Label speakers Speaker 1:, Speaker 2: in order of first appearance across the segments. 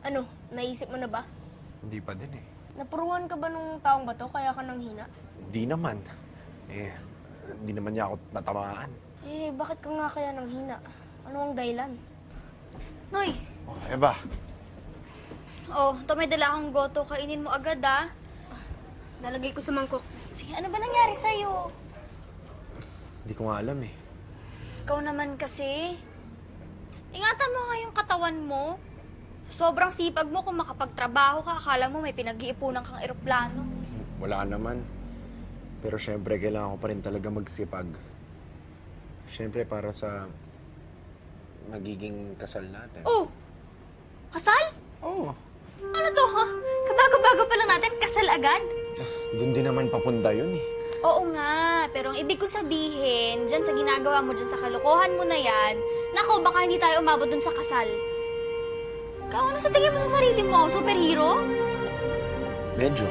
Speaker 1: Ano, naisip mo na ba?
Speaker 2: Hindi pa din eh.
Speaker 1: Napuruan ka ba nung taong ba to kaya ka nang hina?
Speaker 2: Hindi naman. Hindi naman niya ako natamaan.
Speaker 1: Bakit ka nga kaya nang hina? Ano ang dahilan?
Speaker 3: Noy!
Speaker 2: Oh, Eva.
Speaker 3: Oh, ito may dala akong goto. Kainin mo agad, ah.
Speaker 1: Nalagay ko sa mangkok.
Speaker 3: Sige, ano ba nangyari sa'yo?
Speaker 2: Hindi ko nga alam eh.
Speaker 3: Ikaw naman kasi. Ingatan mo nga yung katawan mo. Sobrang sipag mo kung makapagtrabaho ka. Akala mo may pinag-iipunan kang eroplano.
Speaker 2: Wala naman. Pero syempre, kailangan ko pa rin talaga magsipag. Syempre, para sa magiging kasal natin.
Speaker 3: Oh! Kasal?
Speaker 2: Oo.
Speaker 3: Ano to, ha? Kabago-bago pa lang natin, kasal agad?
Speaker 2: Doon din naman papunta yun eh.
Speaker 3: Oo nga, pero ang ibig ko sabihin, dyan sa ginagawa mo, dyan sa kalokohan mo na yan, nako, baka hindi tayo umabot dun sa kasal. Ikaw, ano sa tingin mo sa sarili mo? Superhero?
Speaker 2: Medyo.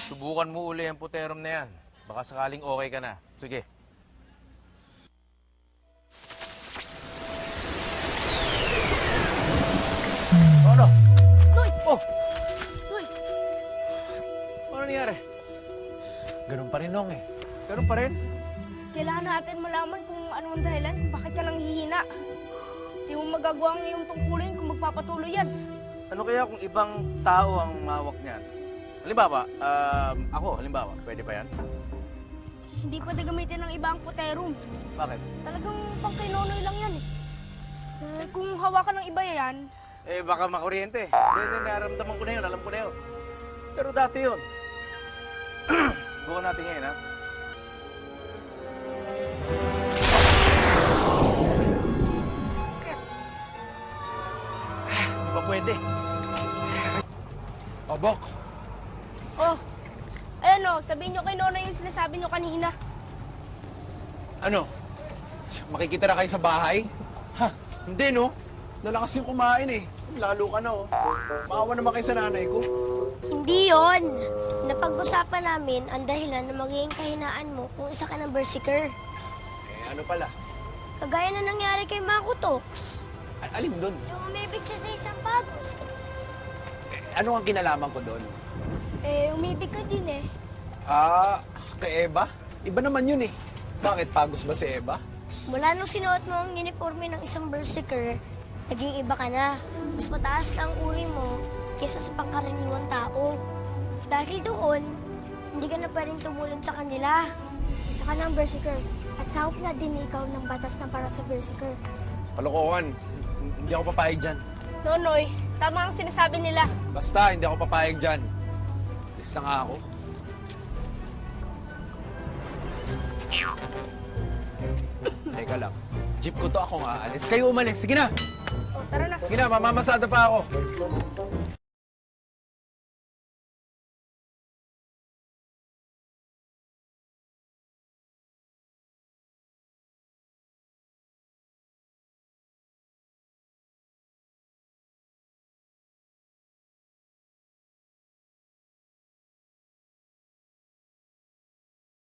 Speaker 4: Subukan mo uli ang puterom na yan. Baka sakaling okay ka na. Sige. Ano?
Speaker 1: Noy!
Speaker 4: Oh!
Speaker 1: Noy!
Speaker 4: Ano nangyari?
Speaker 2: Ganun pa rin, Nong eh.
Speaker 4: Ganun pa rin?
Speaker 1: Kailangan natin malaman kung ano ang dahilan, bakit ka nang hihina. Hindi mo magagawa ang iyong tungkulin kung magpapatuloy yan.
Speaker 4: Ano kaya kung ibang tao ang mawak niyan? Halimbawa, halimbawa, pwede ba yan?
Speaker 1: Hindi pwede gamitin ng iba ang puterum.
Speaker 4: Bakit?
Speaker 1: Talagang pangkinonoy lang yan eh. Kung hawakan ng iba yan,
Speaker 4: Baka makuryente. Hindi, naramdaman ko na yun, alam ko na yun. Pero dati yun. Bukan natin ngayon, ha? Di ba pwede?
Speaker 2: Obok!
Speaker 1: oh, ayan o, sabihin nyo kay Nonoy yung sinasabi nyo kanina.
Speaker 2: Ano? Makikita na kayo sa bahay? Ha? Hindi, no? Lalakas yung kumain eh. Lalo ka na, oh. Maawa naman kayo sa nanay ko.
Speaker 5: Hindi yon. Napag-usapan namin ang dahilan na magiging kahinaan mo kung isa ka ng berserker.
Speaker 2: Ano pala?
Speaker 5: Kagaya na nangyari kay Makutox.
Speaker 2: Alin doon?
Speaker 5: Yung umibig siya sa isang pagos.
Speaker 2: Ano ang kinalaman ko doon?
Speaker 1: Umibig ka din eh.
Speaker 2: Kay Eva? Iba naman yun eh. Bakit? Pagos ba si Eva?
Speaker 5: Mula nung sinuot mo ang uniforme ng isang berserker, naging iba ka na. Mas mataas na ang uri mo kaysa sa pangkaraniwang tao. Dahil doon, hindi ka na pwedeng tumulad sa kanila.
Speaker 6: Isa ka ng berserker at sahop na din ikaw ng batas na para sa berserker.
Speaker 2: Kalokohan. Hindi ako papayag dyan.
Speaker 1: Nonoy, tama ang sinasabi nila.
Speaker 2: Basta, hindi ako papayag dyan. Alis na nga ako. Teka lang. Jeep ko to, ako nga alis. Kayo umalis. Sige na!
Speaker 1: Tara na.
Speaker 2: Sige na, mamamasada pa ako.